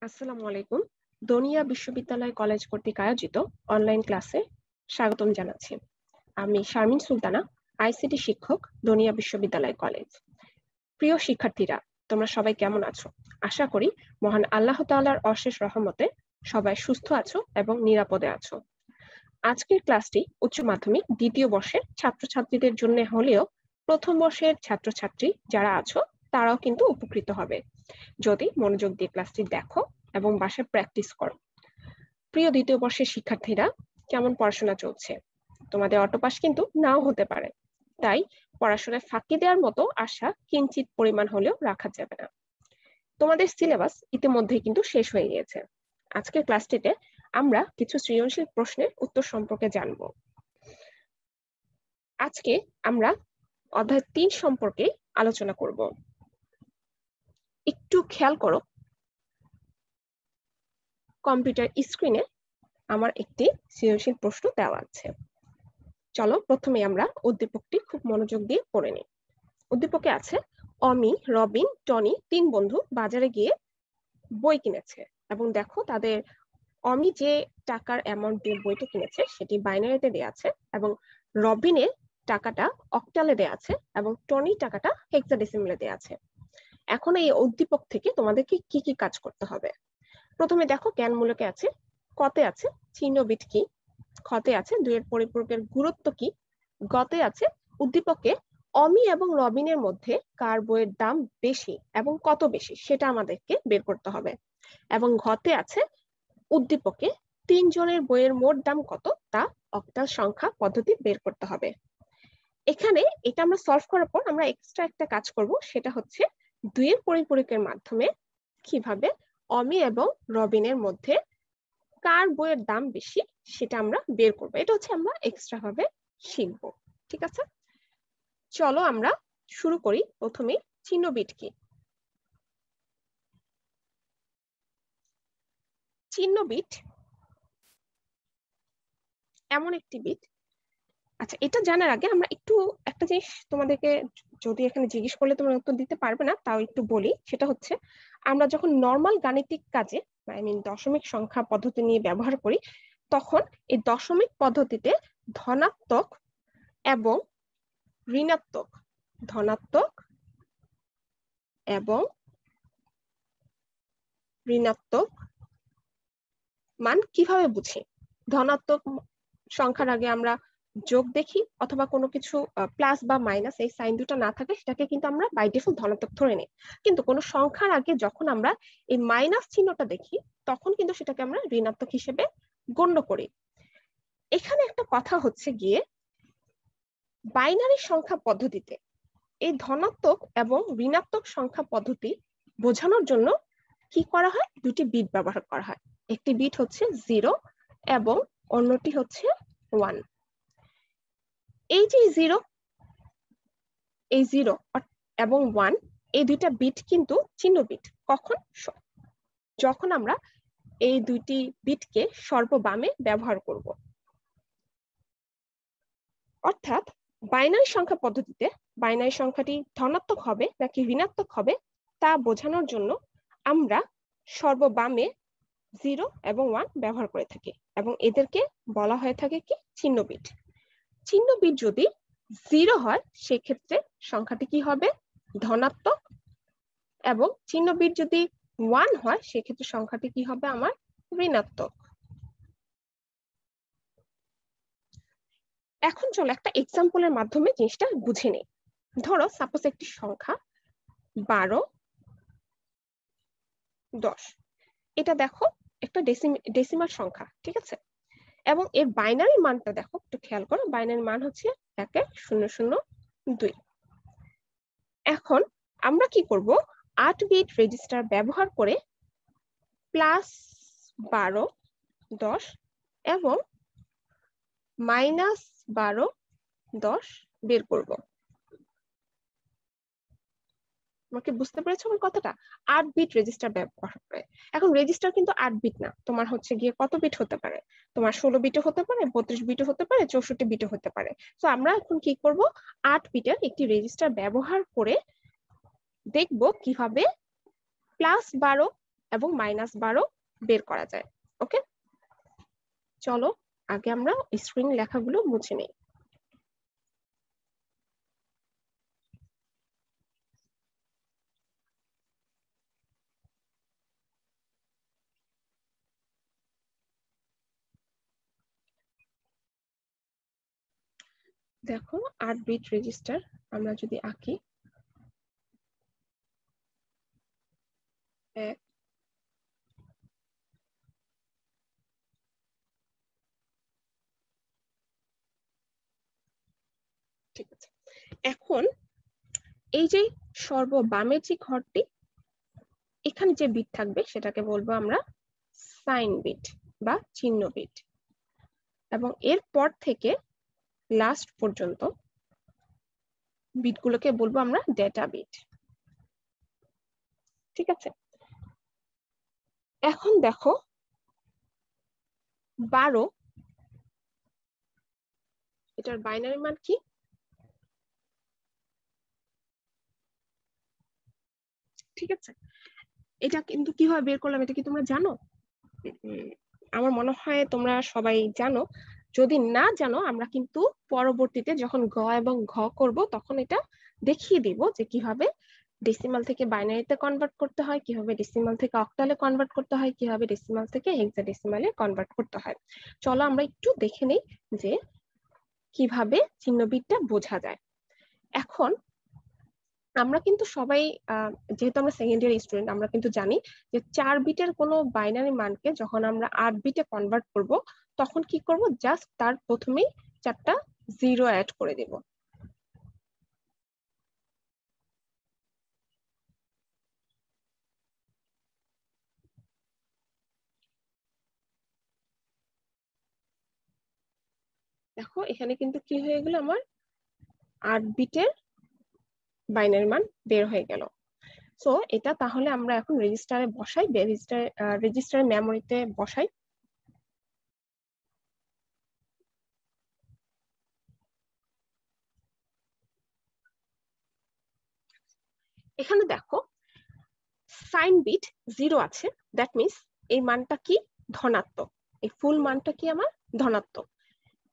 আসসালামু আলাইকুম। দনিয়া বিশ্ববিদ্যালয় কলেজ কর্তৃক আয়োজিত অনলাইন ক্লাসে স্বাগতম জানাচ্ছি। আমি শারমিন সুলতানা, আইসিটি শিক্ষক, দনিয়া বিশ্ববিদ্যালয় কলেজ। প্রিয় শিক্ষার্থীরা, তোমরা সবাই কেমন আছো? আশা করি মহান আল্লাহ তাআলার অশেষ রহমতে সবাই সুস্থ আছো এবং নিরাপদে আছো। আজকের ক্লাসটি উচ্চ মাধ্যমিক দ্বিতীয় বর্ষের ছাত্রছাত্রীদের জন্য হলেও প্রথম বর্ষের ছাত্রছাত্রী যারা আছো তারাও কিন্তু উপকৃত হবে যদি মনোযোগ দিয়ে ক্লাসটি দেখো এবং বাসায় প্র্যাকটিস করো। প্রিয় দ্বিতীয় বর্ষের শিক্ষার্থীরা, কেমন পড়াশোনা চলছে? তোমাদের অটোপাস কিন্তু নাও হতে পারে, তাই পড়াশোনায় ফাঁকি দেওয়ার মতো আশা কিঞ্চিত পরিমাণ হলেও রাখা যাবে না। তোমাদের সিলেবাস ইতিমধ্যেই কিন্তু শেষ হয়ে গিয়েছে। আজকের ক্লাসটিতে আমরা কিছু সৃজনশীল প্রশ্নের উত্তর সম্পর্কে জানব। আজকে আমরা অধ্যায় 3 সম্পর্কে আলোচনা করব। একটু খেয়াল করো, কম্পিউটার স্ক্রিনে আমার একটি সৃজনশীল প্রশ্ন দেওয়া আছে। চলো প্রথমে আমরা উদ্দীপকটি খুব মনোযোগ দিয়ে পড়ে নিই। উদ্দীপকে আছে, অমি, রবিন, টনি 3 বন্ধু বাজারে গিয়ে বই কিনেছে এবং দেখো তাদের অমি যে টাকার অ্যামাউন্ট দিয়ে বইটা কিনেছে সেটি বাইনারিতে দেয়া আছে এবং রবিনের টাকাটা অক্টালে দেয়া আছে এবং টনির টাকাটা হেক্সাডেসিমালে দেয়া আছে। এখন এই উদ্দীপক থেকে তোমাদেরকে কি কি কাজ করতে হবে? প্রথমে দেখো জ্ঞানমূলকে আছে, কতে আছে চিহ্ন বিট কি, খতে আছে দুইয়ের পরিপূরকের গুরুত্ব কি, গতে আছে উদ্দীপকে অমি এবং রবিনের মধ্যে কার বইয়ের দাম বেশি এবং কত বেশি সেটা আমাদেরকে বের করতে হবে, এবং ঘতে আছে উদ্দীপকে 3 জনের বইয়ের মোট দাম কত তা অক্টাল সংখ্যা পদ্ধতি বের করতে হবে। এখানে এটা আমরা সলভ করার পর আমরা এক্সট্রা একটা কাজ করব, সেটা হচ্ছে দুইয়ের পরিপূরকের মাধ্যমে কিভাবে অমি এবং রবিনের মধ্যে কার বইয়ের দাম বেশি সেটা আমরা বের করবো। এটা হচ্ছে আমরা এক্সট্রা ভাবে শিখবো। ঠিক আছে, চলো আমরা শুরু করি। প্রথমে চিহ্ন বিট কি? চিহ্ন বিট এমন একটি বিট, আচ্ছা এটা জানার আগে আমরা একটু একটা জিনিস তোমাদেরকে, যদি এখানে জিজ্ঞেস করলে তোমরা উত্তর দিতে পারবে না তাও একটু বলি, সেটা হচ্ছে আমরা যখন নর্মাল গাণিতিক কাজে দশমিক সংখ্যা পদ্ধতি নিয়ে ব্যবহার করি, তখন এই দশমিক পদ্ধতিতে ধনাত্মক এবং ঋণাত্মক, ধনাত্মক এবং ঋণাত্মক মান কিভাবে বুঝি? ধনাত্মক সংখ্যার আগে আমরা যোগ দেখি অথবা কোনো কিছু প্লাস বা মাইনাস এই সাইন দুটো না থাকে সেটাকে কিন্তু আমরা বাই ডিফল্ট ধনাত্মক ধরে নিই, কিন্তু কোনো সংখ্যার আগে যখন আমরা এই মাইনাস চিহ্নটা দেখি তখন কিন্তু সেটাকে আমরা ঋণাত্মক হিসেবে গণ্য করি। এখানে একটা কথা হচ্ছে গিয়ে, বাইনারি সংখ্যা পদ্ধতিতে এই ধনাত্মক এবং ঋণাত্মক সংখ্যা পদ্ধতি বোঝানোর জন্য কি করা হয়? দুটি বিট ব্যবহার করা হয়। একটি বিট হচ্ছে 0 এবং অন্যটি হচ্ছে 1। এই যে 0 এবং 1 এই দুইটা বিট কিন্তু চিহ্ন বিট। কখন? যখন আমরা এই দুইটি বিটকে সর্ববামে ব্যবহার করব। অর্থাৎ বাইনারি সংখ্যা পদ্ধতিতে বাইনারি সংখ্যাটি ধনাত্মক হবে নাকি ঋণাত্মক হবে তা বোঝানোর জন্য আমরা সর্ববামে 0 এবং 1 ব্যবহার করে থাকি এবং এদেরকে বলা হয়ে থাকে কি? চিহ্ন বিট। চিহ্ন বিট যদি 0 হয় সেক্ষেত্রে সংখ্যাটি কি হবে? ধনাত্মক, এবং চিহ্ন বিট যদি 1 হয় সেক্ষেত্রে সংখ্যাটি কি হবে? আমার ঋণাত্মক। এখন চলো একটা এক্সাম্পলের মাধ্যমে জিনিসটা বুঝে নেই। ধরো সাপোজ একটি সংখ্যা 12, 10, এটা দেখো একটা ডেসিমাল সংখ্যা, ঠিক আছে, এবং এর বাইনারি মানটা দেখো, একটু খেয়াল করো, বাইনারি মান হচ্ছে 11002। এখন আমরা কি করব? 8 বিট রেজিস্টার ব্যবহার করে +12, 10 এবং -12, 10 বের করব। আমাকে বুঝতে পেরেছো আমার কথাটা? 8 বিট রেজিস্টার ব্যবহার করে। এখন রেজিস্টার কিন্তু 8 বিট না, তোমার হচ্ছে গিয়ে কত বিট হতে পারে? তোমার 16 বিটও হতে পারে, 32 বিটও হতে পারে, 64 বিটও হতে পারে। তো আমরা এখন কি করব? 8 বিটের একটি রেজিস্টার ব্যবহার করে দেখব কিভাবে +12, এবং -12 বের করা যায়। ওকে, চলো আগে আমরা স্ক্রিন লেখাগুলো মুছে নেই। দেখো 8 বিট রেজিস্টার আমরা যদি আঁকি, 1 ঠিক আছে। এখন এই যে সর্ববামের যে ঘরটি, এখানে যে বিট থাকবে সেটাকে বলবো আমরা সাইন বিট বা চিহ্ন বিট, এবং এরপর থেকে লাস্ট পর্যন্ত বিটগুলোকে বলবো আমরা ডেটা বিট। ঠিক আছে, এখন দেখো 12 এটার বাইনারি মান কি? ঠিক আছে, এটা কিন্তু কিভাবে বের করলাম এটা কি তোমরা জানো? আমার মনে হয় তোমরা সবাই জানো। যদি না জানো আমরা কিন্তু পরবর্তীতে যখন গ এবং ঘ করব তখন এটা দেখিয়ে দিব যে কিভাবে ডেসিমাল থেকে বাইনারিতে কনভার্ট করতে হয়, কিভাবে ডেসিমাল থেকে অক্টালে কনভার্ট করতে হয়, কিভাবে ডেসিমাল থেকে হেক্সাডেসিমালে কনভার্ট করতে হয়। চলো আমরা একটু দেখে নেই যে কিভাবে চিহ্নবিদটা বোঝা যায়। এখন আমরা কিন্তু সবাই যেহেতু আমরা সেকেন্ড ইয়ার স্টুডেন্ট, আমরা কিন্তু জানি যে 4 বিটের কোনো বাইনারি মানকে যখন আমরা 8 বিটে কনভার্ট করব তখন কি করব, জাস্ট তার প্রথমেই 4টা 0 অ্যাড করে দেব। দেখো এখানে কিন্তু কি হয়ে গেল, আমার 8 বিটের বাইনারি মান বের হয়ে গেল। সো এটা তাহলে আমরা এখন রেজিস্টারে বসাই, রেজিস্টারের মেমোরিতে বসাই। এখানে দেখো সাইন বিট 0 আছে, দ্যাট মিনস এই মানটা কি ধনাত্মক, এই ফুল মানটা কি আমার ধনাত্মক।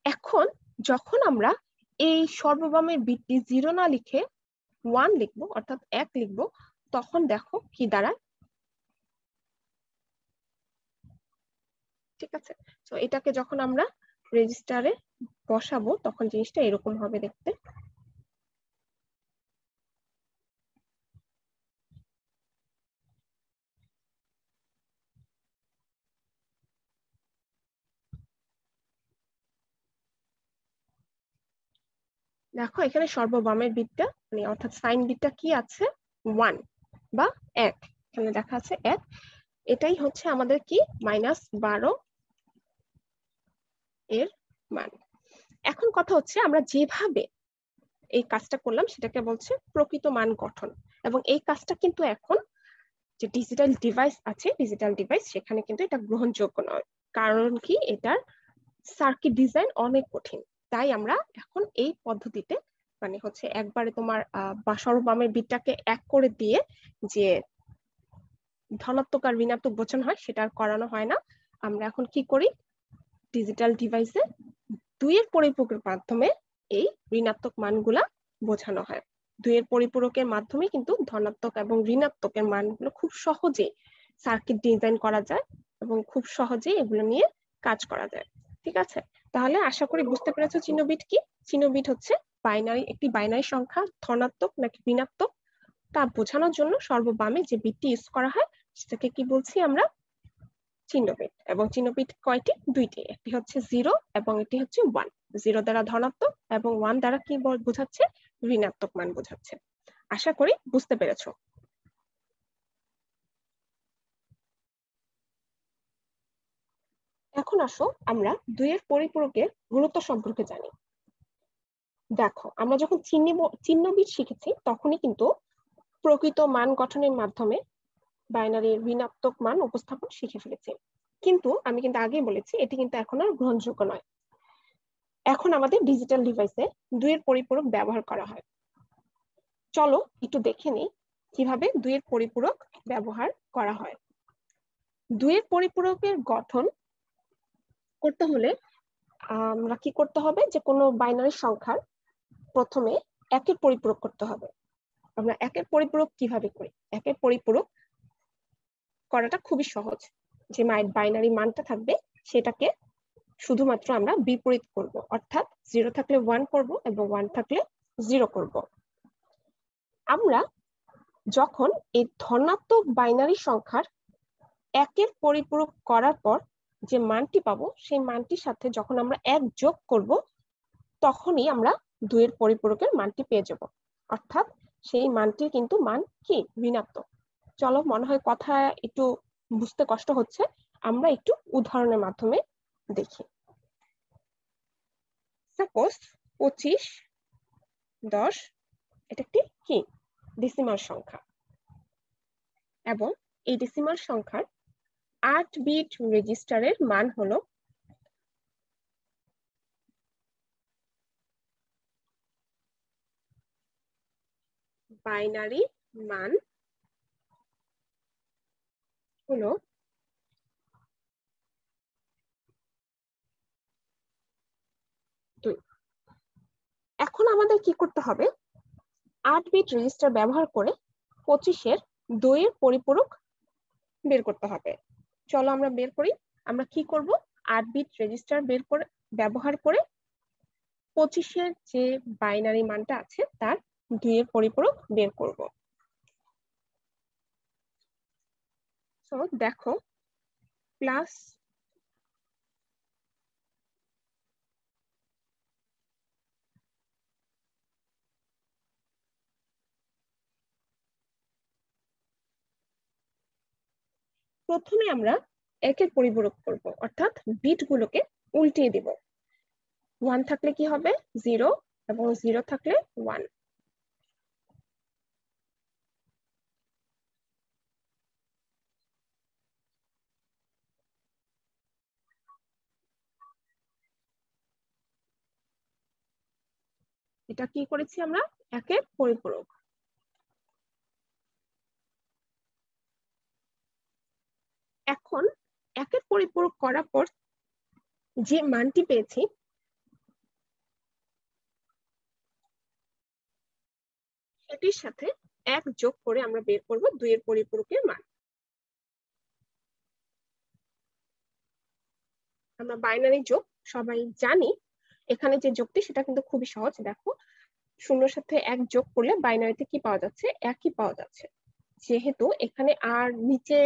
এখন যখন আমরা এই সর্ববামের বিটটি 0 না লিখে 1 লিখবো, অর্থাৎ 1 লিখবো, তখন দেখো কি দাঁড়ায়। ঠিক আছে, তো এটাকে যখন আমরা রেজিস্টারে বসাবো তখন জিনিসটা এরকম হবে দেখতে। দেখো এখানে সর্ববামের বিটটা মানে অর্থাৎ সাইন বিটটা কি আছে, 1 বা 1, এখানে দেখা আছে 1। এটাই হচ্ছে আমাদের কি -12 এর মান। এখন কথা হচ্ছে আমরা যেভাবে এই কাজটা করলাম সেটাকে বলছে প্রকৃত মান গঠন, এবং এই কাজটা কিন্তু এখন যে ডিজিটাল ডিভাইস আছে, ডিজিটাল ডিভাইস সেখানে কিন্তু এটা গ্রহণযোগ্য নয়। কারণ কি, এটার সার্কিট ডিজাইন অনেক কঠিন। তাই আমরা এখন এই পদ্ধতিতে মানে হচ্ছে একবারে তোমার সর্ববামের বিটটাকে 1 করে দিয়ে যে ধনাত্মক আর ঋণাত্মক বোঝানো হয় সেটা আর করানো হয় না। আমরা এখন কি করি, ডিজিটাল ডিভাইসে 2 এর পরিপূরকের মাধ্যমে এই ঋণাত্মক মানগুলা বোঝানো হয়। 2 এর পরিপূরকের মাধ্যমে কিন্তু ধনাত্মক এবং ঋণাত্মকের মানগুলো খুব সহজে সার্কিট ডিজাইন করা যায় এবং খুব সহজেই এগুলো নিয়ে কাজ করা যায়। ঠিক আছে, তাহলে আশা করি বুঝতে পেরেছো চিহ্নবিট কি। চিহ্নবিট হচ্ছে বাইনারি, একটি বাইনারি সংখ্যা ধনাত্মক নাকি ঋণাত্মক তা বোঝানোর জন্য সর্ববামে যে বিটটি ইউজ করা হয় সেটাকে কি বলছি আমরা, চিহ্নবিট। এবং চিহ্নবিট কয়টি, দুইটি, একটি হচ্ছে 0 এবং এটি হচ্ছে 1। 0 দ্বারা ধনাত্মক এবং 1 দ্বারা কি বোঝাচ্ছে, ঋণাত্মক মান বোঝাচ্ছে। আশা করি বুঝতে পেরেছো। এখন আসো আমরা 2 এর পরিপূরকের গুরুত্ব সম্পর্কে জানি। দেখো আমরা যখন চিহ্নবিট শিখেছি তখনই কিন্তু প্রকৃত মান গঠনের মাধ্যমে বাইনারির ঋণাত্মক মান উপস্থাপন শিখে ফেলেছি, কিন্তু আমি কিন্তু আগেই বলেছি এটি কিন্তু এখন আর গ্রহণযোগ্য নয়। এখন আমাদের ডিজিটাল ডিভাইসে 2 এর পরিপূরক ব্যবহার করা হয়। চলো একটু দেখে নিই কিভাবে 2 এর পরিপূরক ব্যবহার করা হয়। দুইয়ের পরিপূরকের গঠন করতে হলে আমরা কি করতে হবে, যে কোনো বাইনারি সংখ্যার প্রথমে একের পরিপূরক করতে হবে। আমরা একের পরিপূরক কিভাবে করি? একের পরিপূরক করাটা খুবই সহজ। যে বাইনারি মানটা থাকবে সেটাকে শুধুমাত্র আমরা বিপরীত করব, অর্থাৎ 0 থাকলে 1 করব এবং 1 থাকলে 0 করব। আমরা যখন এই ধনাত্মক বাইনারি সংখ্যার একের পরিপূরক করার পর যে মানটি পাবো, সেই মানটির সাথে যখন আমরা 1 যোগ করব, তখনই আমরা 2 এর পরিপূরকের মানটি পেয়ে যাব। অর্থাৎ সেই মানটির কিন্তু মান কি ঋণাত্মক। চলো, মনে হয় কথা একটু বুঝতে কষ্ট হচ্ছে, আমরা একটু উদাহরণের মাধ্যমে দেখি। সাপোজ 25, 10 এটা একটি কি ডেসিমাল সংখ্যা, এবং এই ডেসিমাল সংখ্যার 8 বিট রেজিস্টারের মান হলো বাইনারি মান হলো 2। এখন আমাদের কি করতে হবে, 8 বিট রেজিস্টার ব্যবহার করে 25-এর 2 এর পরিপূরক বের করতে হবে। চলো আমরা বের করি। আমরা কি করব, 8 বিট রেজিস্টার ব্যবহার করে 25-এর যে বাইনারি মানটা আছে তার 2 এর পরিপূরক বের করব। সো দেখো, প্লাস প্রথমে আমরা একের পরিপূরক করব, অর্থাৎ বিট গুলোকে উল্টিয়ে দিব। 1 থাকলে কি হবে 0, এবং 0 থাকলে 1। এটা কি করেছি আমরা, একের পরিপূরক। এখন একের পরিপূরক করার পর যে মানটি পেয়েছি, এটির সাথে 1 যোগ করে আমরা বের করব 2 এর পরিপূরকের মান। আমরা বাইনারি যোগ সবাই জানি, এখানে যে যোগটি সেটা কিন্তু খুবই সহজ। দেখো, 0-র সাথে 1 যোগ করলে বাইনারিতে কি পাওয়া যাচ্ছে, 1ই পাওয়া যাচ্ছে। যেহেতু এখানে আর নিচে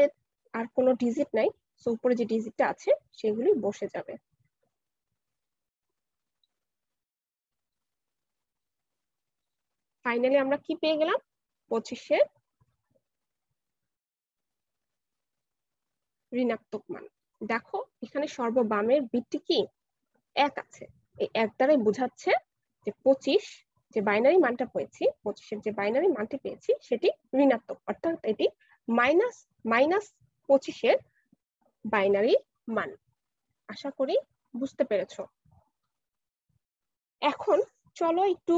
আর কোনো ডিজিট নাই, সো উপরে যে ডিজিটটা আছে সেগুলি বসে যাবে। ফাইনালি আমরা কি পেয়ে গেলাম, 25-এর ঋণাত্মক মান। দেখো, এখানে সর্ববামের বিটটি কি 1 আছে। এই 1 দ্বারাই বোঝাচ্ছে যে 25 যে বাইনারি মানটা পেয়েছি, 25-এর যে বাইনারি মানটি পেয়েছি সেটি ঋণাত্মক, অর্থাৎ এটি মাইনাস 25-এর বাইনারি মান। আশা করি বুঝতে পেরেছো। এখন চলো একটু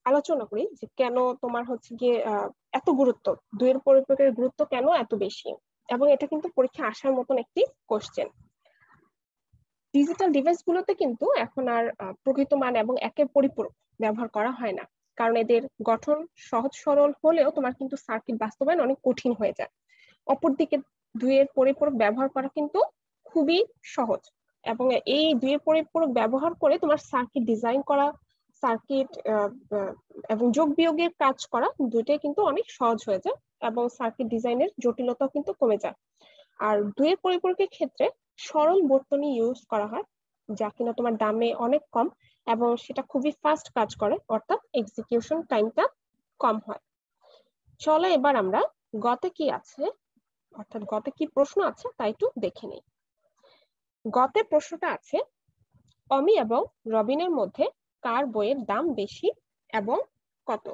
আলোচনা করি যে কেন তোমার হচ্ছে গিয়ে এত গুরুত্ব, 2 এর পরিপূরকের গুরুত্ব কেন এত বেশি, এবং এটা কিন্তু পরীক্ষা আসার মতন একটি কোশ্চেন। ডিজিটাল ডিভাইস গুলোতে কিন্তু এখন আর প্রকৃত মান এবং একের পরিপূরক ব্যবহার করা হয় না, কারণ এদের গঠন সহজ সরল হলেও তোমার কিন্তু সার্কিট বাস্তবায়ন অনেক কঠিন হয়ে যায়। অপরদিকে 2 এর পরিপূরক ব্যবহার করা কিন্তু খুবই সহজ, এবং এই 2 এর পরিপূরক ব্যবহার করে তোমার সার্কিট ডিজাইন করা, সার্কিট এবং যোগ বিয়োগের কাজ করা দুইটাই কিন্তু অনেক সহজ হয়ে যায়, এবং সার্কিট ডিজাইনের জটিলতাও কিন্তু কমে যায়। আর 2 এর পরিপূরকের ক্ষেত্রে সরল বর্তনী ইউজ করা হয়, যা কিনা তোমার দামে অনেক কম এবং সেটা খুবই ফাস্ট কাজ করে, অর্থাৎ এক্সিকিউশন টাইমটা কম হয়। চলো এবার আমরা গতে কি আছে, অর্থাৎ গতে কি প্রশ্ন আছে তা একটু দেখে নিই। গতে প্রশ্নটা আছে, অমি এবং রবিনের মধ্যে কার বইয়ের দাম বেশি এবং কত?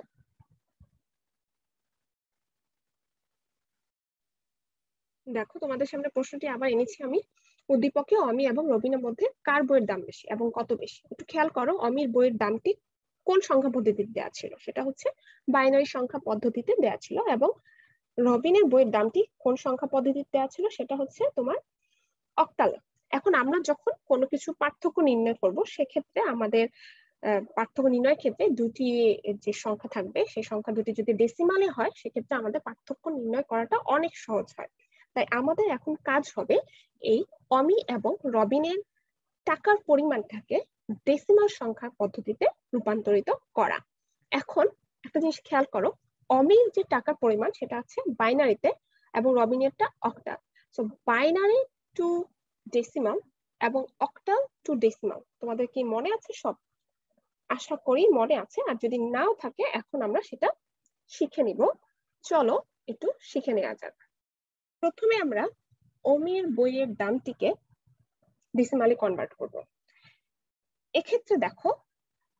দেখো, তোমাদের সামনে প্রশ্নটি আবার এনেছি আমি। উদ্দীপকে অমি এবং রবিনের মধ্যে কার বইয়ের দাম বেশি এবং কত বেশি। একটু খেয়াল করো, অমির বইয়ের দামটি কোন সংখ্যা পদ্ধতিতে দেওয়া ছিল, সেটা হচ্ছে বাইনারি সংখ্যা পদ্ধতিতে দেওয়া ছিল, এবং রবিনের বইয়ের দামটি কোন সংখ্যা পদ্ধতিতে দেওয়া ছিল, সেটা হচ্ছে তোমার অক্টালে। এখন আমরা যখন কোনো কিছু পার্থক্য নির্ণয় করব, সেক্ষেত্রে আমাদের পার্থক্য নির্ণয়ের ক্ষেত্রে দুটি যে সংখ্যা থাকবে, সেই সংখ্যা দুটি যদি ডেসিমালে হয়, সেক্ষেত্রে আমাদের পার্থক্য নির্ণয় করাটা অনেক সহজ হয়। তাই আমাদের এখন কাজ হবে এই অমি এবং রবিনের টাকার পরিমাণটাকে ডেসিমাল সংখ্যা পদ্ধতিতে রূপান্তরিত করা। এখন একটা জিনিস খেয়াল করো, অমির যে টাকার পরিমাণ সেটা আছে বাইনারিতে এবং রবিনেরটা octal. So binary to decimal এবং অক্টাল টু ডেসিমাল তোমাদের কি মনে আছে? সব আশা করি মনে আছে, আর যদি নাও থাকে এখন আমরা সেটা শিখে নিব। চলো একটু শিখে নেওয়া যাক। প্রথমে আমরা অমির বইয়ের দামটিকে ডেসিমালে কনভার্ট করব। এক্ষেত্রে দেখো,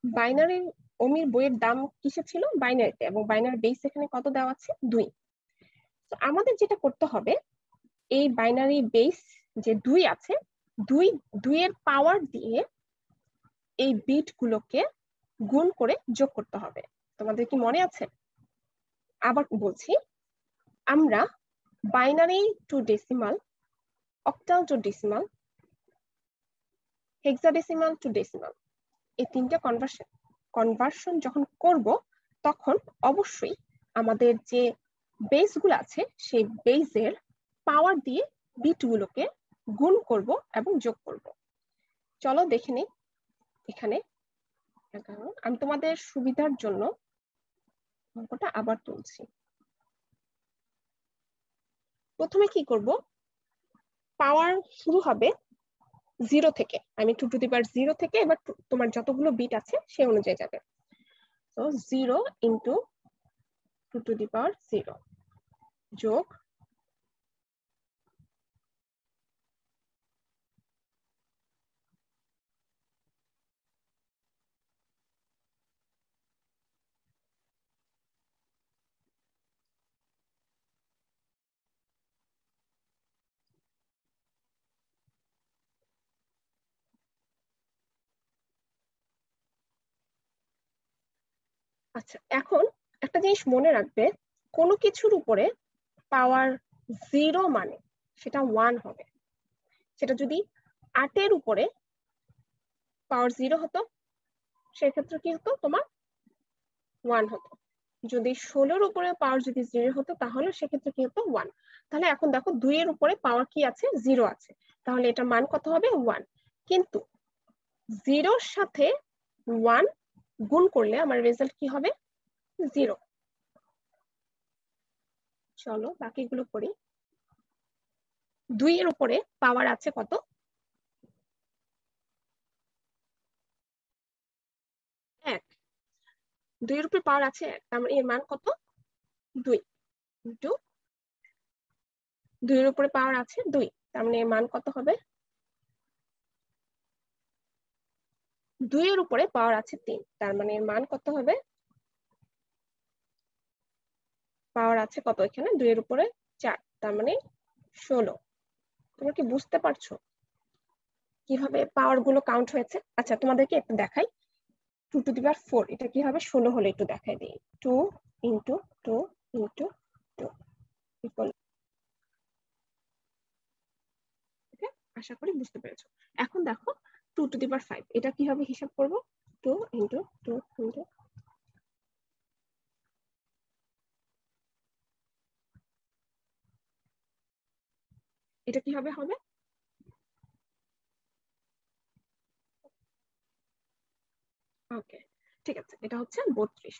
বাইনারি অমির বইয়ের দাম কিসে ছিল? বাইনারিতে, এবং বাইনারি বেস এখানে কত দেওয়া আছে? 2। তো আমাদের যেটা করতে হবে, এই বাইনারি বেস যে 2 আছে, 2 এর পাওয়ার দিয়ে এই বিট গুলোকে গুণ করে যোগ করতে হবে। তোমাদের কি মনে আছে? আবার বলছি, আমরা binary to decimal, octal to decimal, hexadecimal two decimal, এই তিনটা কনভার্সন যখন করব, তখন অবশ্যই আমাদের যে বেস গুলো আছে সেই বেসের পাওয়ার দিয়ে বিট গুলোকে গুণ করব এবং যোগ করব। চলো দেখে নিই। এখানে আমি তোমাদের সুবিধার জন্য অঙ্কটা আবার তুলছি। প্রথমে কি করব, পাওয়ার শুরু হবে 0 থেকে, আমি 2 টু দি পাওয়ার 0 থেকে, এবার তোমার যতগুলো বিট আছে সেই অনুযায়ী যাবে। তো 0 ইন্টু 2 টু দি পাওয়ার 0 যোগ আচ্ছা, এখন একটা জিনিস মনে রাখবে, কোনো কিছুর উপরে পাওয়ার 0 মানে সেটা 1 হবে। সেটা যদি 8-এর উপরে পাওয়ার 0 হতো, সেক্ষেত্রে কি হতো? তোমার 1 হতো। যদি 16-এর উপরে পাওয়ার যদি 0 হতো, তাহলে সেক্ষেত্রে কি হতো? 1। তাহলে এখন দেখো 2 এর উপরে পাওয়ার কি আছে? 0 আছে, তাহলে এটা মান কত হবে? 1। কিন্তু 0-র সাথে 1 গুণ করলে আমার রেজাল্ট কি হবে? 0। চলো বাকিগুলো করি। 2 এর উপরে পাওয়ার আছে কত? 1। 2 এর উপরে পাওয়ার আছে 1, তার মানে এর মান কত? 2 ইন্টু 2 এর উপরে পাওয়ার আছে 2, তার মানে এর মান কত হবে? 2 এর উপরে পাওয়ার আছে 3, তার মানে এর মান কত হবে? পাওয়ার আছে কত এখানে? 2 এর উপরে 4, তার মানে 16। তোমরা কি বুঝতে পারছো কিভাবে পাওয়ার গুলো কাউন্ট হয়েছে? আচ্ছা, তোমাদেরকে একটু দেখাই। 2 টু দি পাওয়ার 4 এটা কিভাবে 16 হলো একটু দেখাই দিই। 2 ইন্টু 2 ইন্টু 2 ইকুয়াল। আশা করি বুঝতে পেরেছো। এখন দেখো 2 টু দি পাওয়ার 5 এটা কিভাবে হিসাব করব? 2 ইন্টু 2 ইন্টু, এটা কিভাবে হবে? ওকে, ঠিক আছে, এটা হচ্ছে 32।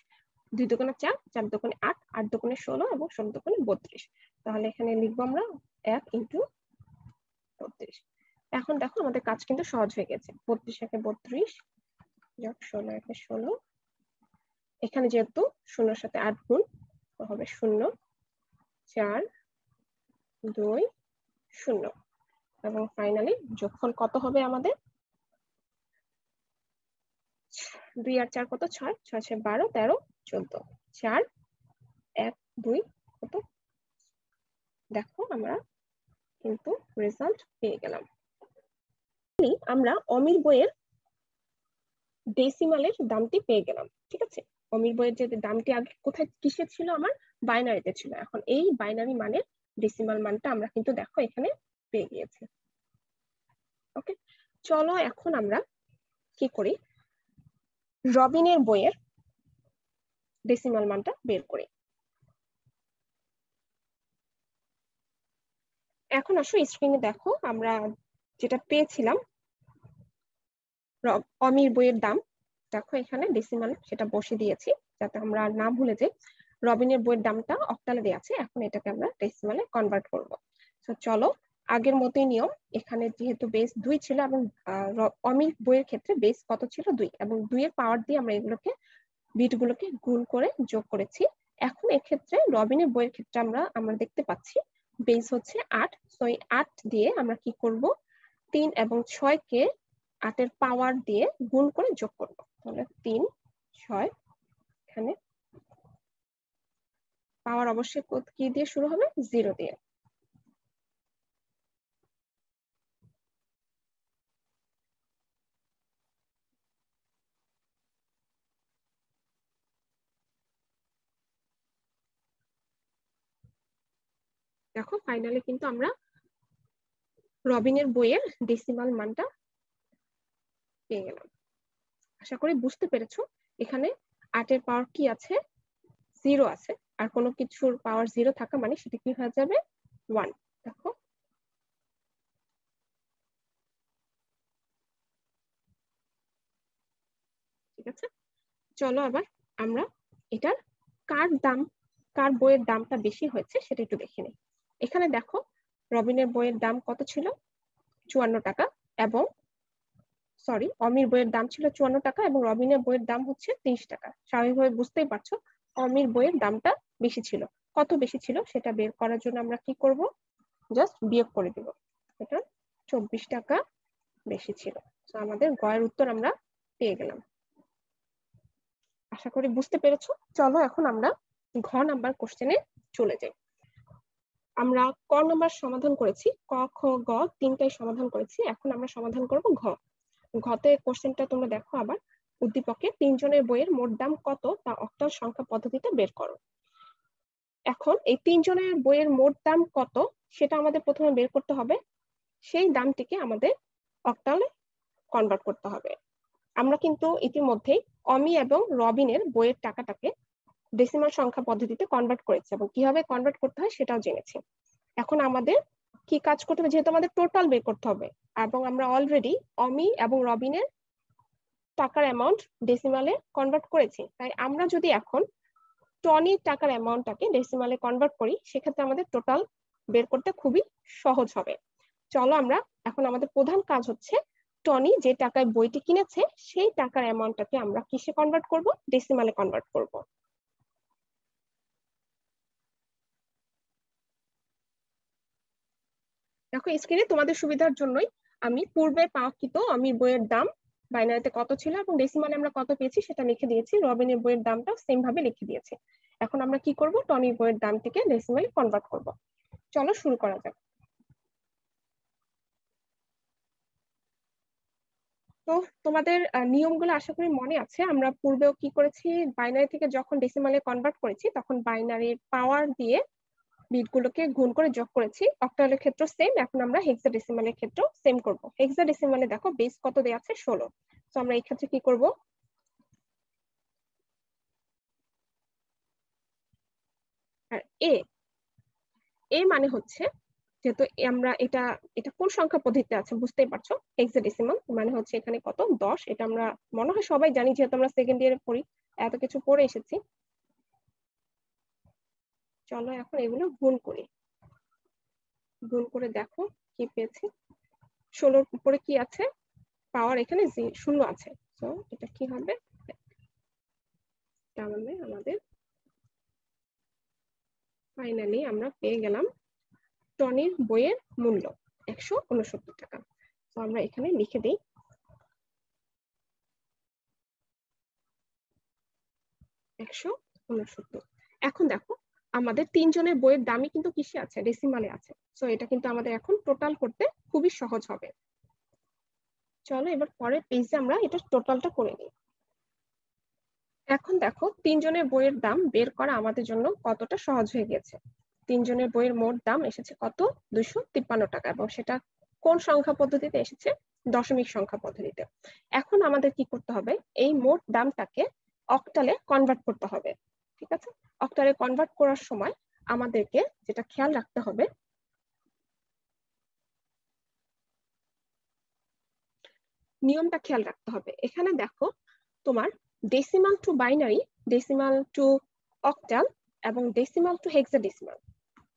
2 দোকানে 4, 4 দোকানে 8, 8 দোকানে 16 এবং 16 দোকানে 32। তাহলে এখানে লিখবো আমরা 1 ইন্টু 32। এখন দেখো আমাদের কাজ কিন্তু সহজ হয়ে গেছে। 32 একে 32 যোগ 16 একে 16, এখানে যেহেতু 0-র সাথে 8 গুণ হবে 0, 4, 2, 0, এবং ফাইনালি যোগফল কত হবে আমাদের? 2 আর 4 কত? 6, 6 6 12 13 14, 4 1 2 কত? দেখো আমরা কিন্তু রেজাল্ট পেয়ে গেলাম। আমরা অমির বইয়ের ডেসিমালের দামটি পেয়ে গেলাম। ঠিক আছে, অমির বইয়ের যে দামটি আগে কোথায় কিসে ছিল, আমার বাইনারিতে ছিল। এখন এই বাইনারি মানের ডেসিমাল মানটা আমরা কিন্তু দেখো এখানে পেয়ে গিয়েছি। ওকে, চলো এখন আমরা কি করি, রবিনের বইয়ের ডেসিমাল মানটা বের করি। এখন আসো স্ক্রিনে দেখো আমরা যেটা পেয়েছিলাম অমির বইয়ের দাম, দেখো এখানে ডেসিমাল সেটা বসে দিয়েছি যাতে আমরা না ভুলে যাই। রবিনের বইয়ের দামটা অক্টালে দেওয়া আছে, এখন এটাকে আমরা ডেসিমালে কনভার্ট করব। তো চলো আগের মতোই নিয়ম, এখানে যেহেতু বেস 2 ছিল এবং অমির বইয়ের ক্ষেত্রে বেস কত ছিল 2, এবং 2 এর পাওয়ার দিয়ে আমরা এগুলোকে বিটগুলোকে গুণ করে যোগ করেছি। এখন এক্ষেত্রে রবিনের বইয়ের ক্ষেত্রে আমরা দেখতে পাচ্ছি বেস হচ্ছে 8, তো এই 8 দিয়ে আমরা কি করব, 3 এবং 6 কে 8 এর পাওয়ার দিয়ে গুণ করে যোগ করব। তাহলে 3 6, এখানে পাওয়ার অবশ্যই কি দিয়ে শুরু হবে, 0 দিয়ে। দেখো ফাইনালি কিন্তু আমরা রবিনের বইয়ের ডেসিমাল মানটা পেয়ে গেলাম। আশা করি বুঝতে পেরেছো, এখানে 8 এর পাওয়ার কি আছে, 0 আছে, আর কোনো কিছুর পাওয়ার 0 থাকা মানে সেটা কি হয়ে যাবে, 1। দেখো ঠিক আছে, চলো আবার আমরা এটার কার বইয়ের দামটা বেশি হয়েছে সেটা একটু দেখে নিই। এখানে দেখো রবিনের বইয়ের দাম কত ছিল, 54 টাকা, এবং অমির বইয়ের দাম ছিল 54 টাকা এবং রবিনের বইয়ের দাম হচ্ছে 30 টাকা। স্বাভাবিকভাবে বুঝতেই পারছো অমির বইয়ের দামটা বেশি ছিল। কত বেশি ছিল সেটা বের করার জন্য আমরা কি করব, জাস্ট বিয়োগ করে দিব। এটা 24 টাকা বেশি ছিল। তো আমাদের গয়ের উত্তর আমরা পেয়ে গেলাম। আশা করি বুঝতে পেরেছো। চলো এখন আমরা ঘ নাম্বার কোশ্চেনে চলে যাই। আমরা ক নাম্বার সমাধান করেছি, ক খ গ তিনটাই সমাধান করেছি, এখন আমরা সমাধান করব ঘ। ঘতে কোশ্চেনটা তোমরা দেখো আবার, উদ্দীপকে 3 জনের বইয়ের মোট দাম কত তা অক্টাল সংখ্যা পদ্ধতিতে বের করো। এখন এই 3 জনের বইয়ের মোট দাম কত সেটা আমাদের প্রথমে বের করতে হবে, সেই দামটিকে আমাদের অক্টালে কনভার্ট করতে হবে। আমরা কিন্তু ইতিমধ্যেই অমি এবং রবিনের বইয়ের টাকাটাকে ডেসিমাল সংখ্যা পদ্ধতিতে কনভার্ট করেছি এবং কিভাবে কনভার্ট করতে হয় সেটাও জেনেছি। এখন আমাদের কি কাজ করতে হবে, যেহেতু আমাদের টোটাল বের করতে হবে এবং আমরা অলরেডি অমি এবং রবিনের টাকার অ্যামাউন্ট ডেসিমালে কনভার্ট করেছি, তাই আমরা যদি এখন টনির টাকার অ্যামাউন্টটাকে ডেসিমালে কনভার্ট করি সেক্ষেত্রে আমাদের টোটাল বের করতে খুবই সহজ হবে। চলো আমরা এখন, আমাদের প্রধান কাজ হচ্ছে টনি যে টাকায় বইটি কিনেছে সেই টাকার অ্যামাউন্টটাকে আমরা কিসে কনভার্ট করব, ডেসিমালে কনভার্ট করব। দেখো স্ক্রিনে তোমাদের সুবিধার জন্যই আমি পূর্বে পাওয়াকৃত অমির বইয়ের দাম বাইনারিতে কত ছিল এবং ডেসিমালে আমরা কত পেয়েছি সেটা লিখে দিয়েছি, রবিনের বইয়ের দামটা সেম ভাবে লিখে দিয়েছি। এখন আমরা কি করব, টনির বইয়ের দামটিকে ডেসিমালে কনভার্ট করব। চলো শুরু করা যাক। তো তোমাদের নিয়মগুলো আশা করি মনে আছে, আমরা পূর্বেও কি করেছি, বাইনারি থেকে যখন ডেসিমালে কনভার্ট করেছি তখন বাইনারির পাওয়ার দিয়ে বিটগুলোকে গুণ করে যোগ করেছি। অক্টালের ক্ষেত্রে সেম, এখন আমরা হেক্সাডেসিমালের ক্ষেত্রেও সেম করব। হেক্সাডেসিমালে দেখো বেস কত দেয়া আছে, 16। তো আমরা এই ক্ষেত্রে কি করব, আর এ মানে হচ্ছে, যেহেতু আমরা এটা এটা কোন সংখ্যা পদ্ধতিতে আছে বুঝতেই পারছো, হেক্সাডেসিমাল মানে হচ্ছে এখানে কত 10, এটা আমরা মনে হয় সবাই জানি যেহেতু আমরা সেকেন্ড ইয়ারে পড়ি, এত কিছু পড়ে এসেছি। চলো এখন এগুলো গুণ করি, গুণ করে দেখো কি পেয়েছি। 16-র উপরে কি আছে, পাওয়ার এখানে 0 আছে, তো এটা কি হবে, তাহলে আমাদের ফাইনালি আমরা পেয়ে গেলাম টনির বইয়ের মূল্য 169 টাকা। তো আমরা এখানে লিখে দিই 169। এখন দেখো আমাদের 3 জনের বইয়ের দামই কিন্তু কিসে আছে, ডেসিমালে আছে। তো এটা কিন্তু আমাদের এখন টোটাল করতে খুবই সহজ হবে। চলো এবার পরের পেজে আমরা এটা টোটালটা করে নিই। এখন দেখো তিনজনের বইয়ের দাম বের করা আমাদের জন্য কতটা সহজ হয়ে গেছে। তিনজনের বইয়ের মোট দাম এসেছে কত? 253 টাকা, এবং সেটা কোন সংখ্যা পদ্ধতিতে এসেছে? দশমিক সংখ্যা পদ্ধতিতে। এখন আমাদের কি করতে হবে? এই মোট দামটাকে অক্টালে কনভার্ট করতে হবে। ঠিক আছে, অক্টালে কনভার্ট করার সময় আমাদেরকে যেটা খেয়াল রাখতে হবে, নিয়মটা খেয়াল রাখতে হবে। এখানে দেখো তোমার decimal two binary, decimal two octal এবং ডেসিমাল টু হেক্সাডেসিমাল,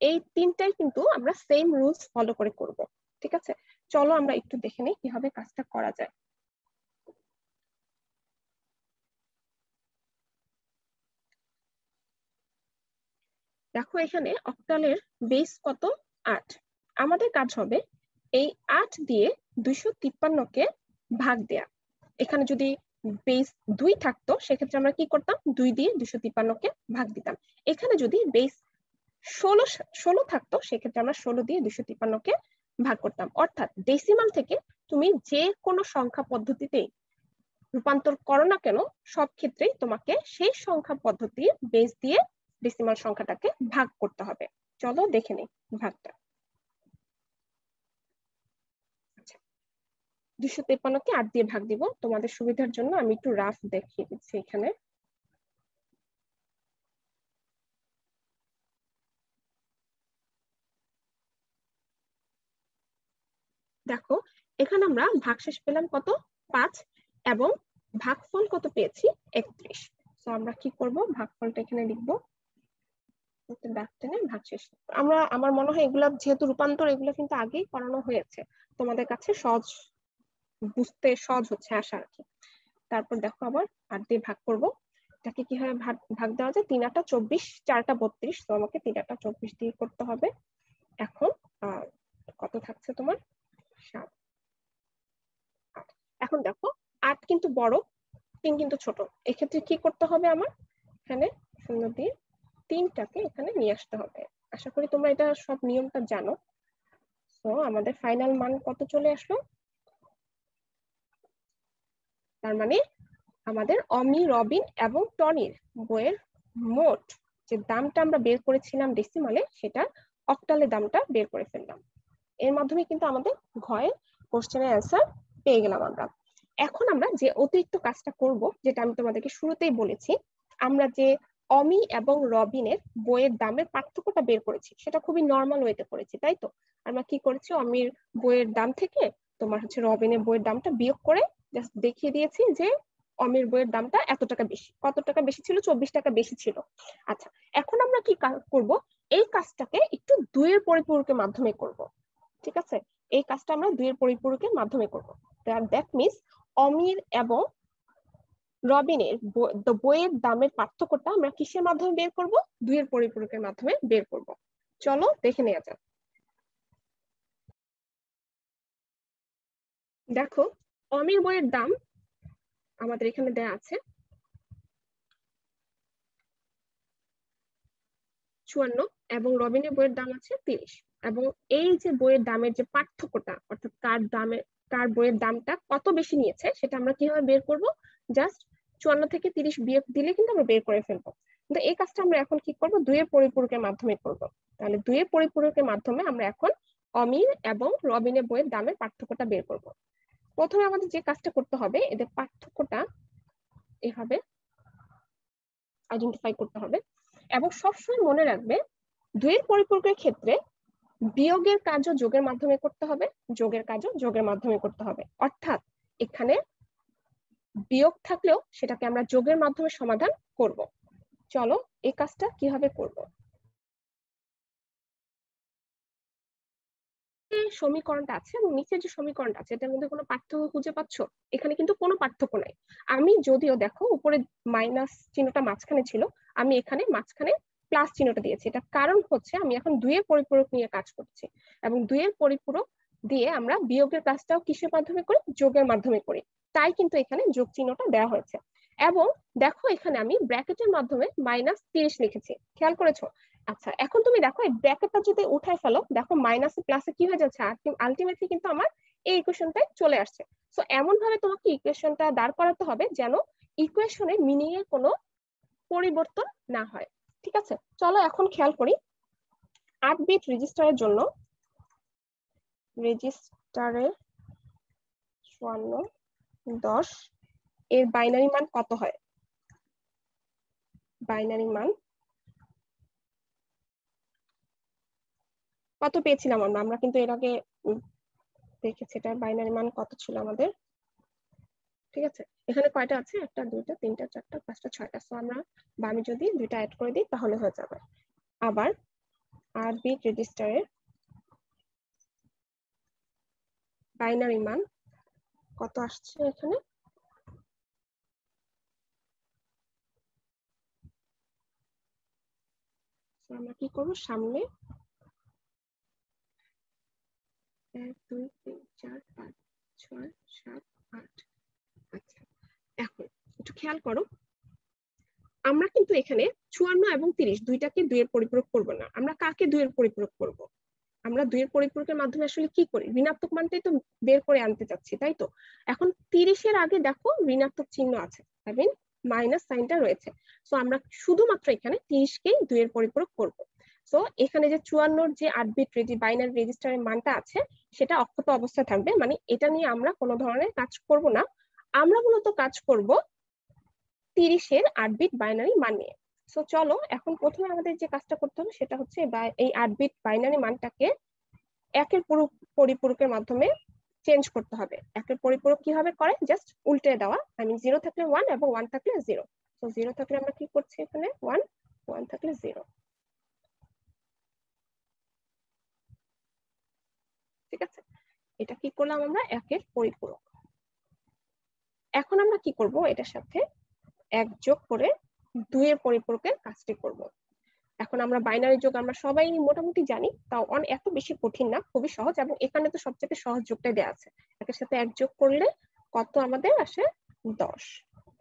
এই তিনটাই কিন্তু আমরা সেম রুলস ফলো করে করব। ঠিক আছে, চলো আমরা একটু দেখে নিই কিভাবে কাজটা করা যায়। দেখো এখানে অক্টালের বেস কত? 8। আমাদের কাজ হবে এই 8 দিয়ে 253 কে ভাগ দেয়া। এখানে যদি বেস 2 থাকতো সেক্ষেত্রে আমরা কি করতাম? 2 দিয়ে 253কে ভাগ দিতাম। এখানে যদি বেস 16 থাকতো সেক্ষেত্রে আমরা 16 দিয়ে 253কে ভাগ করতাম। অর্থাৎ ডেসিমাল থেকে তুমি যে কোনো সংখ্যা পদ্ধতিতে রূপান্তর করো না কেন, সব ক্ষেত্রেই তোমাকে সেই সংখ্যা পদ্ধতি বেস দিয়ে ডেসিমাল সংখ্যাটাকে ভাগ করতে হবে। চলো দেখে নিই ভাগটা। আচ্ছা, 253কে 8 দিয়ে ভাগ দিব। তোমাদের সুবিধার জন্য আমি একটু রাফ দেখিয়ে দিচ্ছি এখানে। দেখো এখানে আমরা ভাগশেষ পেলাম কত? 5, এবং ভাগফল কত পেয়েছি? 31। তো আমরা কি করব? ভাগফলটা এখানে লিখবো, ভাগশেষ। আমার মনে হয় এগুলা যেহেতু রূপান্তর, এগুলো কিন্তু আগেই করানো হয়েছে, তোমাদের কাছে সহজ, বুঝতে সহজ হচ্ছে আশা রাখি। তারপর দেখো আবার 8 দিয়ে ভাগ করব। এটাকে কিভাবে ভাগ দেওয়া যায়? 3 8 24, 4 32, তো আমাকে 3 8 24 দিয়ে করতে হবে। এখন কত থাকছে তোমার? 7, 8। এখন দেখো 8 কিন্তু বড়, 3 কিন্তু ছোট। এক্ষেত্রে কি করতে হবে? আমার এখানে 0 দিয়ে 3টাকে এখানে নিয়ে আসতে হবে। আশা করি তোমরা এটা সব নিয়মটা জানো। তো আমাদের ফাইনাল মান কত চলে আসলো? তার মানে আমাদের অমি, রবিন এবং টনির বইয়ের মোট যে দামটা আমরা বের করেছিলাম ডেসিমালে, সেটা অক্টালে দামটা বের করে ফেললাম। এর মাধ্যমে কিন্তু আমাদের ঘয়ের কোশ্চেনের অ্যান্সার পেয়ে গেলাম আমরা। এখন আমরা যে অতিরিক্ত কাজটা করব, যেটা আমি তোমাদেরকে শুরুতেই বলেছি, আমরা যে অমি এবং রবিনের বইয়ের দামের পার্থক্যটা বের করেছি, সেটা খুবই নর্মাল ওয়েতে করেছি, তাই তো? আমরা কি করেছি? অমির বইয়ের দাম থেকে তোমার হচ্ছে রবিনের বইয়ের দামটা বিয়োগ করে জাস্ট দেখিয়ে দিয়েছি যে অমির বইয়ের দামটা এত টাকা বেশি। কত টাকা বেশি ছিল? 24 টাকা বেশি ছিল। আচ্ছা, এখন আমরা কি করব? এই কাজটাকে একটু 2 এর পরিপূরকের মাধ্যমে করব। ঠিক আছে, এই কাজটা আমরা 2 এর পরিপূরকের মাধ্যমে করব। দ্যাট মিন্স অমির এবং রবিনের বইয়ের দামের পার্থক্যটা আমরা কিসের মাধ্যমে বের করব? 2 এর পরিপূরকের মাধ্যমে বের করব। চলো দেখে নেওয়া যাক। দেখো অমির বইয়ের দাম আমাদের এখানে দেয়া আছে 54, এবং রবিনের বইয়ের দাম আছে 30। এবং এই যে বইয়ের দামের যে পার্থক্যটা, অর্থাৎ কার বইয়ের দামটা কত বেশি নিয়েছে, সেটা আমরা কিভাবে বের করব? জাস্ট 54 থেকে 30 বিয়োগ দিলে কিন্তু আমরা বের করে ফেলবো। কিন্তু এই কাজটা আমরা এখন কি করব? 2 এর পরিপূরকের মাধ্যমে করব। তাহলে 2 এর পরিপূরকের মাধ্যমে আমরা এখন অমির এবং রবিনের বইয়ের দামের পার্থক্যটা বের করব। প্রথমে আমাদের যে কাজটা করতে হবে, এদের পার্থক্যটা এভাবে আইডেন্টিফাই করতে হবে। এবং সবসময় মনে রাখবে 2 এর পরিপূরকের ক্ষেত্রে বিয়োগের কাজও যোগের মাধ্যমে করতে হবে, যোগের কাজও যোগের মাধ্যমে করতে হবে। অর্থাৎ এখানে বিয়োগ থাকলেও সেটাকে আমরা যোগের মাধ্যমে সমাধান করব। চলো এই কাজটা কিভাবে করব। সমীকরণটা আছে এবং নিচের যে সমীকরণটা আছে, এটার মধ্যে কোনো পার্থক্য খুঁজে পাচ্ছ? এখানে কিন্তু কোনো পার্থক্য নাই। আমি যদিও দেখো উপরে মাইনাস চিহ্নটা মাঝখানে ছিল, আমি এখানে মাঝখানে প্লাস চিহ্নটা দিয়েছি। এটা কারণ হচ্ছে আমি এখন 2 এর পরিপূরক নিয়ে কাজ করছি, এবং 2 এর পরিপূরক দিয়ে আমরা বিয়োগের কাজটাও কিসের মাধ্যমে করি? যোগের মাধ্যমে করি। তাই কিন্তু এখানে যোগ চিহ্নটা দেওয়া হয়েছে। এবং দেখো এখানে আমি ব্র্যাকেটের মাধ্যমে -30 লিখেছি, খেয়াল করেছো? আচ্ছা, এখন তুমি দেখো এই ব্র্যাকেটটা যদি উঠায় ফেলো, দেখো মাইনাসে প্লাসে কি হয়ে যাচ্ছে? আলটিমেটলি কিন্তু আমার এই ইকুয়েশনটাই চলে আসছে। সো এমন ভাবে তোমাকে ইকুয়েশনটা দাঁড় করাতে হবে যেন ইকুয়েশনে মিনিং এর কোনো পরিবর্তন না হয়। ঠিক আছে, চলো এখন খেয়াল করি 8 বিট রেজিস্টারের জন্য রেজিস্টারের 54 10 এর বাইনারি মান কত হয়। বাইনারি মান কত পেয়েছিলাম আমরা কিন্তু এর আগে দেখেছি এটা বাইনারি মান কত ছিল আমাদের। ঠিক আছে, এখানে কয়টা আছে, 1টা 2টা 3টা 4টা 5টা 6টা, সো আমরা আমি যদি 2টা অ্যাড করে দিই তাহলে হয়ে যাবে। আবার 8 বিট রেজিস্টারের বাইনারি মান কত আসছে এখানে, আমরা কি করব, সামনে 1 2 3 4 5 6 7 8। আচ্ছা, এখন একটু খেয়াল করো, আমরা কিন্তু এখানে 54 এবং 30 দুইটাকে 2 এর পরিপূরক করব না, আমরা কাকে 2 এর পরিপূরক করব, আমরা 2 এর পরিপূরকের মাধ্যমে আসলে কি করি, ঋণাত্মক মানটাই তো বের করে আনতে চাচ্ছি, তাই তো। এখন 30 এর আগে দেখো ঋণাত্মক চিহ্ন আছে, আই মিন মাইনাস সাইনটা রয়েছে, সো আমরা শুধুমাত্র এখানে 30 কেই 2 এর পরিপূরক করব। সো এখানে যে 54 যে 8 বিট বাইনারি রেজিস্টারের মানটা আছে সেটা অক্ষত অবস্থায় থাকবে, মানে এটা নিয়ে আমরা কোনো ধরনের কাজ করব না, আমরা মূলত কাজ করব 30 এর 8 বিট বাইনারি মান নিয়ে। সো চলো এখন প্রথমে আমাদের যে কাজটা করতে হবে সেটা হচ্ছে এই 8 বিট বাইনারি মানটাকে একের পরিপূরকের মাধ্যমে চেঞ্জ করতে হবে। একের পরিপূরক কিভাবে করে, জাস্ট উল্টে দেওয়া, আই মিন 0 থাকলে 1 এবং 1 থাকলে 0। তো 0 থাকলে আমরা কি করছি এখানে 1, 1 থাকলে 0। ঠিক আছে, এটা কি করলাম আমরা একের পরিপূরক। এখন আমরা কি করব, এটার সাথে 1 যোগ করে 2 এর পরিপূরকের কাজটি করব। এখন আমরা বাইনারি যোগ আমরা সবাই মোটামুটি জানি, তাও এত বেশি কঠিন না, খুবই সহজ, এবং এখানে তো সবচেয়ে সহজ যোগটাই দেওয়া আছে। একের সাথে 1 যোগ করলে কত আমাদের আসে 10,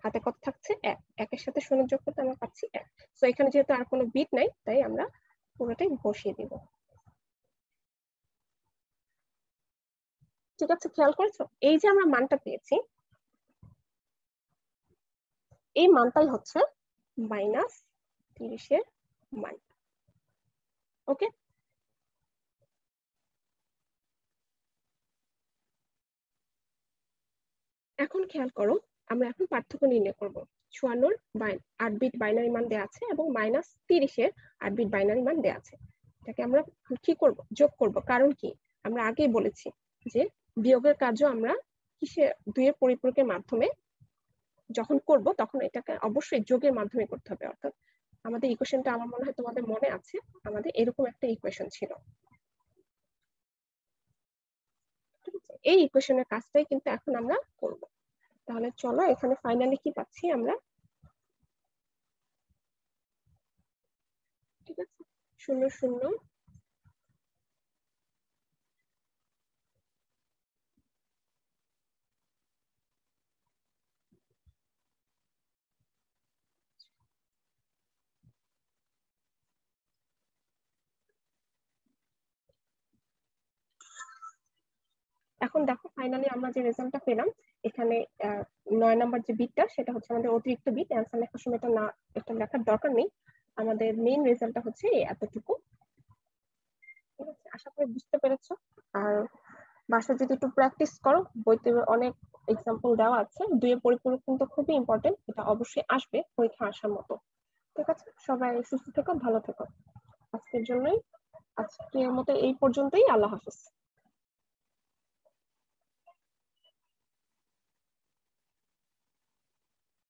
হাতে কত থাকছে 1, একের সাথে 0 যোগ করতে আমরা পাচ্ছি 1। তো এখানে যেহেতু আর কোনো বিট নাই তাই আমরা পুরোটাই বসিয়ে দিব। ঠিক আছে, খেয়াল করেছো এই যে আমরা মানটা পেয়েছি, এই মানটাই হচ্ছে -30 এর মান। ওকে, এখন খেয়াল করো আমরা এখন পার্থক্য নির্ণয় করব। 54 8 বিট বাইনারি মান দেওয়া আছে এবং -30 এর 8 বিট বাইনারি মান দেওয়া আছে, এটাকে আমরা কি করব, যোগ করব। কারণ কি, আমরা আগেই বলেছি যে বিয়োগের কাজও আমরা কিসে 2 এর পরিপূরকের মাধ্যমে যখন করব তখন এটাকে অবশ্যই যোগের মাধ্যমে করতে হবে। অর্থাৎ আমাদের ইকুয়েশনটা আমার মনে হয় তোমাদের মনে আছে, আমাদের এরকম একটা ইকুয়েশন ছিল। এই ইকুয়েশনের কাজটাই কিন্তু এখন আমরা করব। তাহলে চলো এখানে ফাইনালি কি পাচ্ছি আমরা, ঠিক আছে 0 0 এখন দেখো ফাইনালি আমরা যে রেজাল্টটা পেলাম, এখানে 9 নাম্বার যে বিটটা সেটা হচ্ছে আমাদের অতিরিক্ত বিট, অ্যান্সার লেখার সময় এটা না, এটা লেখার দরকার নেই, আমাদের মেইন রেজাল্টটা হচ্ছে এতটুকু। ঠিক আছে, আশা করি বুঝতে পেরেছো। আর বাসায় যদি একটু প্র্যাকটিস করো, বইতে অনেক এক্সাম্পল দেওয়া আছে, 2 এর পরিপূরক কিন্তু খুবই ইম্পর্টেন্ট, এটা অবশ্যই আসবে পরীক্ষা আসার মতো। ঠিক আছে, সবাই সুস্থ থেকো, ভালো থেকো। আজকের মতো এই পর্যন্তই, আল্লাহ হাফেজ।